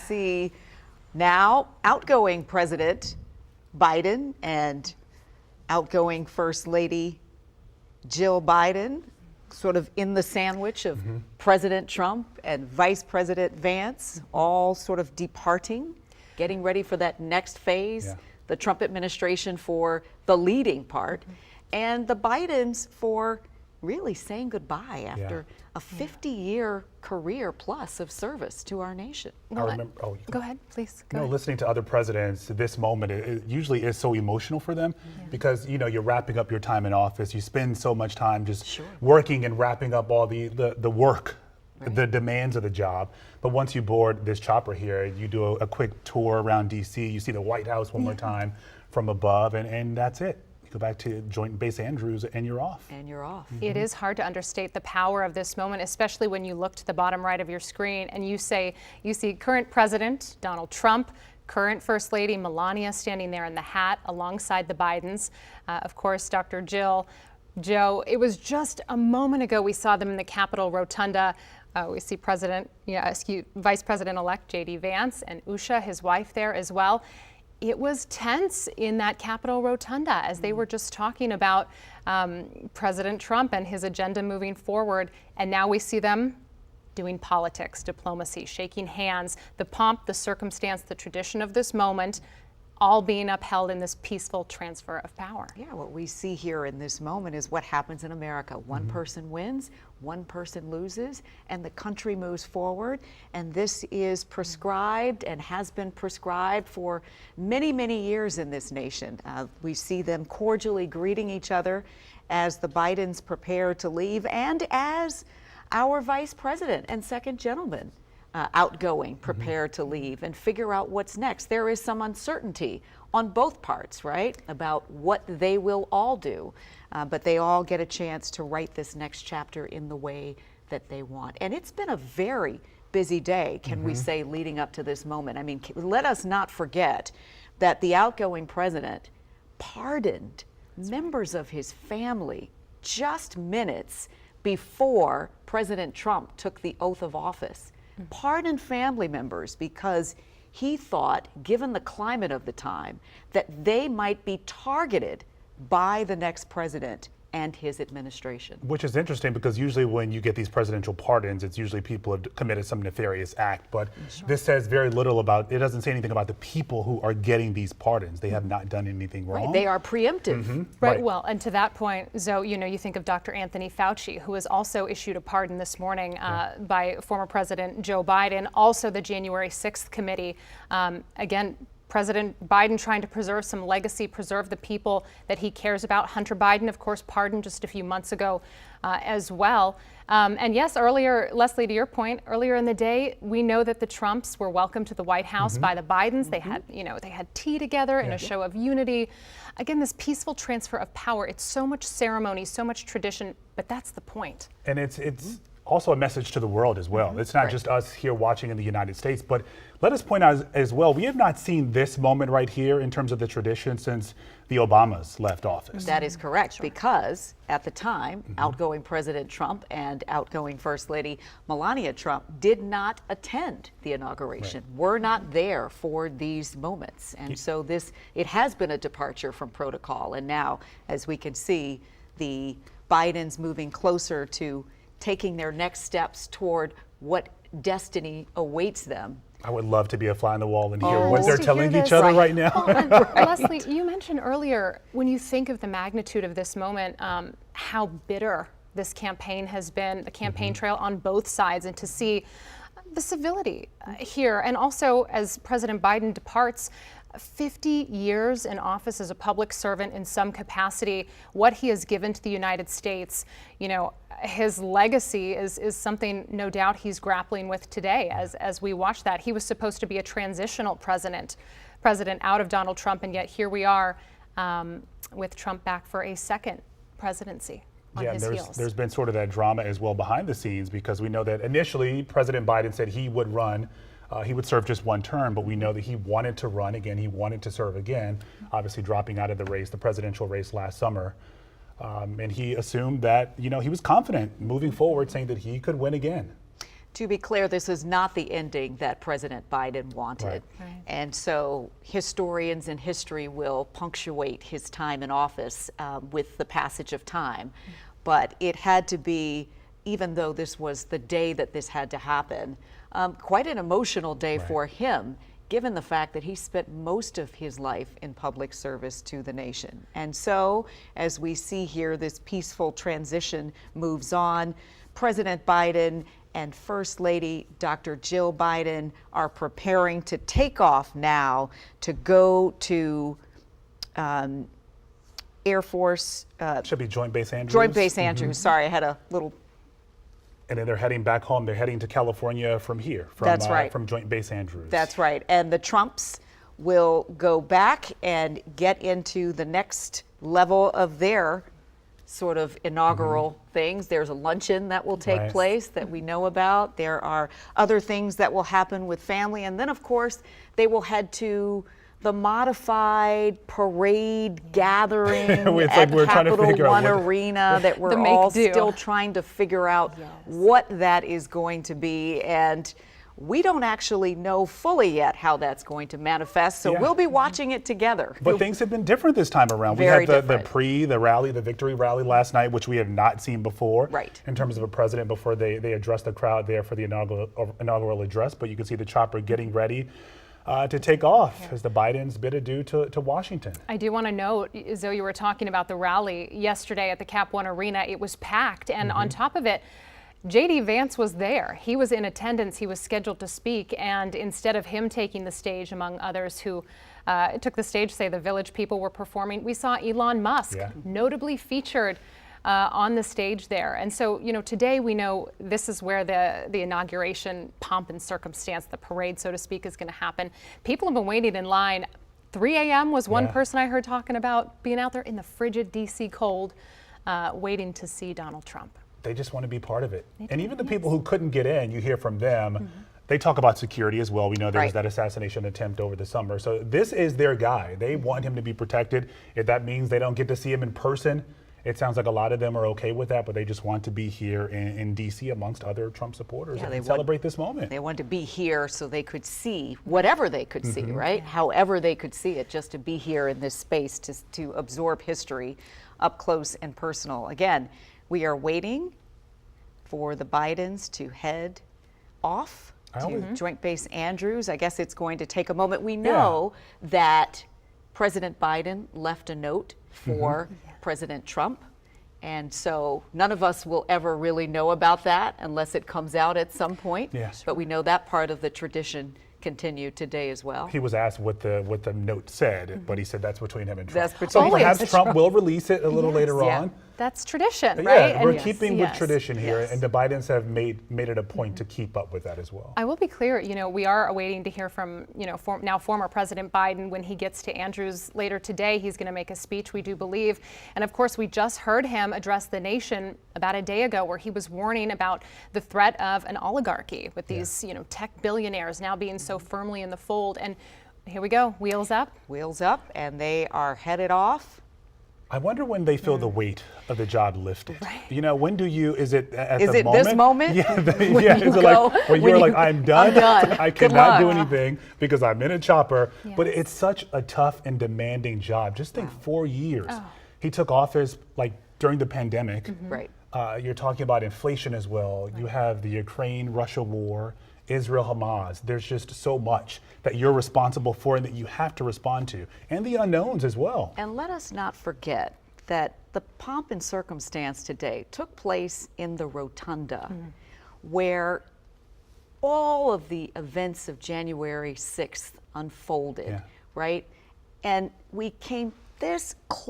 see now outgoing President Biden and outgoing First Lady Jill Biden sort of in the sandwich of President Trump and Vice President Vance, all sort of departing, getting ready for that next phase, the Trump administration for the leading part, and the Bidens for really saying goodbye after a 50-year career plus of service to our nation. I remember, Go ahead, please. Go ahead. Listening to other presidents, this moment it usually is so emotional for them because you're wrapping up your time in office. You spend so much time just working and wrapping up all the work, the demands of the job. But once you board this chopper here, you do a quick tour around DC. You see the White House one more time from above, and that's it. You go back to Joint Base Andrews and you're off. And you're off. It is hard to understate the power of this moment, especially when you look to the bottom right of your screen and you see current President Donald Trump, current First Lady Melania standing there in the hat alongside the Bidens. Of course, Dr. Jill, Joe, it was just a moment ago we saw them in the Capitol Rotunda. We see Vice President-elect J.D. Vance and Usha, his wife, there as well. It was tense in that Capitol Rotunda as they were just talking about President Trump and his agenda moving forward. And now we see them doing politics, diplomacy, shaking hands, the pomp, the circumstance, the tradition of this moment, all being upheld in this peaceful transfer of power. Yeah, what we see here in this moment is what happens in America. One person wins, one person loses, and the country moves forward. And this is prescribed and has been prescribed for many, many years in this nation. We see them cordially greeting each other as the Bidens prepare to leave and as our Vice President and Second Gentleman outgoing, prepare to leave and figure out what's next. There is some uncertainty on both parts, right, about what they will all do, but they all get a chance to write this next chapter in the way that they want. And it's been a very busy day, can we say, leading up to this moment. I mean, let us not forget that the outgoing president pardoned members of his family just minutes before President Trump took the oath of office. Pardoned family members because he thought, given the climate of the time, that they might be targeted by the next president and his administration. Which is interesting because usually when you get these presidential pardons, it's usually people have committed some nefarious act. But this says very little about, it doesn't say anything about the people who are getting these pardons. They have not done anything wrong. Right, they are preemptive. Right, well, and to that point, Zoe, you think of Dr. Anthony Fauci, who has also issued a pardon this morning by former President Joe Biden, also the January 6th committee. Again, President Biden trying to preserve some legacy, preserve the people that he cares about. Hunter Biden, of course, pardoned just a few months ago as well. And yes, earlier, Leslie, to your point, earlier in the day, we know that the Trumps were welcomed to the White House by the Bidens. They had, they had tea together in a show of unity. Again, this peaceful transfer of power. It's so much ceremony, so much tradition, but that's the point. And it's also a message to the world as well. It's not just us here watching in the United States, but let us point out as well, we have not seen this moment right here in terms of the tradition since the Obamas left office. That is correct, because at the time, outgoing President Trump and outgoing First Lady Melania Trump did not attend the inauguration, were not there for these moments. And so it has been a departure from protocol. And now, as we can see, the Bidens moving closer to taking their next steps toward what destiny awaits them. I would love to be a fly on the wall and hear what they're telling each other right now. Leslie, you mentioned earlier, when you think of the magnitude of this moment, how bitter this campaign has been, the campaign trail on both sides, and to see the civility here. And also, as President Biden departs, 50 years in office as a public servant in some capacity, what he has given to the United States, his legacy is something no doubt he's grappling with today as we watch that. He was supposed to be a transitional president out of Donald Trump, and yet here we are with Trump back for a second presidency. There's been sort of that drama as well behind the scenes, because we know that initially President Biden said he would run. He would serve just one term, but we know that he wanted to run again. He wanted to serve again, obviously dropping out of the race, the presidential race last summer. And he assumed that, he was confident moving forward, saying that he could win again. To be clear, this is not the ending that President Biden wanted. Right. And so historians and history will punctuate his time in office with the passage of time. But it had to be, even though this was the day that this had to happen, quite an emotional day for him, given the fact that he spent most of his life in public service to the nation. And so, as we see here, this peaceful transition moves on. President Biden and First Lady Dr. Jill Biden are preparing to take off now to go to Air Force. Should be Joint Base Andrews. Joint Base Andrews. Sorry, I had a little. And then they're heading back home. They're heading to California from here. That's right. From Joint Base Andrews. That's right. And the Trumps will go back and get into the next level of their sort of inaugural things. There's a luncheon that will take place that we know about. There are other things that will happen with family. And then, of course, they will head to the modified parade gathering at Capital One Arena that we're all still trying to figure out what that is going to be. And we don't actually know fully yet how that's going to manifest, so we'll be watching it together. But things have been different this time around. We had the rally, the victory rally last night, which we have not seen before. Right. In terms of a president before they addressed the crowd there for the inaugural address. But you can see the chopper getting ready to take off as the Bidens bid adieu to Washington. I do want to note, Zoe, you were talking about the rally yesterday at the Cap One Arena. It was packed, and on top of it, J.D. Vance was there. He was in attendance. He was scheduled to speak, and instead of him taking the stage, among others who took the stage, say the Village People were performing, we saw Elon Musk notably featured on the stage there. And so, you know, today we know this is where the inauguration pomp and circumstance, the parade, so to speak, is going to happen. People have been waiting in line. 3 a.m. was one person I heard talking about being out there in the frigid D.C. cold, waiting to see Donald Trump. They just want to be part of it. And even the people who couldn't get in, you hear from them, they talk about security as well. We know there was that assassination attempt over the summer. So this is their guy. They want him to be protected. If that means they don't get to see him in person, it sounds like a lot of them are okay with that, but they just want to be here in D.C. amongst other Trump supporters and celebrate this moment. They want to be here so they could see whatever they could see, right? However they could see it, just to be here in this space to absorb history up close and personal. Again, we are waiting for the Bidens to head off to Joint Base Andrews. I guess it's going to take a moment. We know that President Biden left a note for President Trump. And so none of us will ever really know about that unless it comes out at some point. But we know that part of the tradition continued today as well. He was asked what the note said, but he said that's between him and Trump. That's so perhaps Trump will release it a little later on. That's tradition, right? Yeah, we're keeping with tradition here, and the Bidens have made it a point to keep up with that as well. I will be clear, you know, we are awaiting to hear from, you know, now former President Biden when he gets to Andrews later today. He's going to make a speech, we do believe. And of course, we just heard him address the nation about a day ago where he was warning about the threat of an oligarchy with these, you know, tech billionaires now being so firmly in the fold. And here we go, wheels up. Wheels up, and they are headed off. I wonder when they feel the weight of the job lifted. You know, when do you, is it at the moment? Is it this moment? Yeah, is it like when you're like, I'm done, I cannot do anything because I'm in a chopper. But it's such a tough and demanding job. Just think 4 years. He took office like during the pandemic. You're talking about inflation as well. You have the Ukraine-Russia war, Israel-Hamas. There's just so much that you're responsible for and that you have to respond to, and the unknowns as well. And let us not forget that the pomp and circumstance today took place in the Rotunda, where all of the events of January 6th unfolded, right? And we came this close.